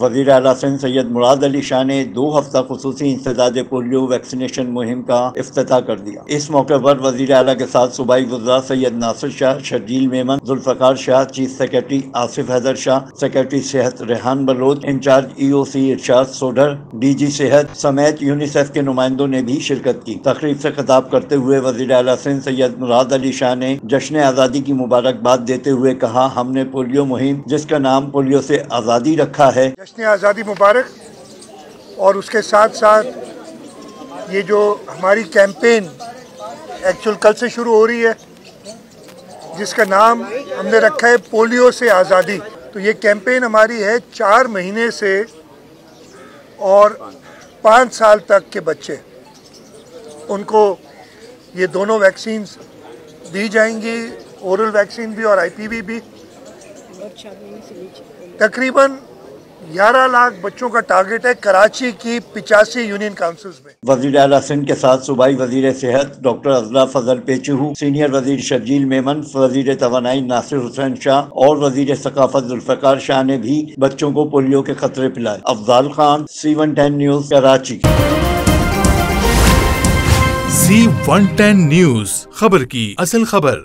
वज़ीर आला सिंध सैयद मुराद अली शाह ने 2 हफ्ता खुसूसी इंसदाद पोलियो वैक्सीनेशन मुहिम का इफ्तिताह कर दिया। इस मौके पर वज़ीर आला के साथ सूबाई वज़रा Syed Nasir Shah, Sharjeel Memon, Zulfiqar Shah, chief secretary Asif Haider Shah, secretary सेहत Rehan Baloch, incharge EOC Irshad Sodhar, DG सेहत समेत यूनिसेफ के नुमाइंदों ने भी शिरकत की। तकरीब से खिताब करते हुए वज़ीर आला सिंध सैयद मुराद अली शाह ने जश्न आज़ादी की मुबारकबाद देते हुए कहा, हमने पोलियो मुहिम जिसका नाम पोलियो से आज़ादी रखा है। जश्न आज़ादी मुबारक। और उसके साथ साथ ये जो हमारी कैंपेन एक्चुअल कल से शुरू हो रही है, जिसका नाम हमने रखा है पोलियो से आज़ादी। तो ये कैंपेन हमारी है 4 महीने से और 5 साल तक के बच्चे, उनको ये दोनों वैक्सीन दी जाएंगी, ओरल वैक्सीन भी और IPV भी। तकरीबन 11 लाख बच्चों का टारगेट है कराची की 85 यूनियन काउंसिल्स में। वज़ीर आला सिंध के साथ सूबाई वज़ीर सेहत डॉक्टर अज़ला फजल पेचहू, सीनियर वज़ीर शर्जील मेमन, वज़ीर तवानाई नासिर हुसैन शाह और वज़ीर सकाफत जुल्फ़कार शाह ने भी बच्चों को पोलियो के खतरे पिलाए। Afzal Khan, C110 news, Karachi. C110 news, खबर की असल खबर।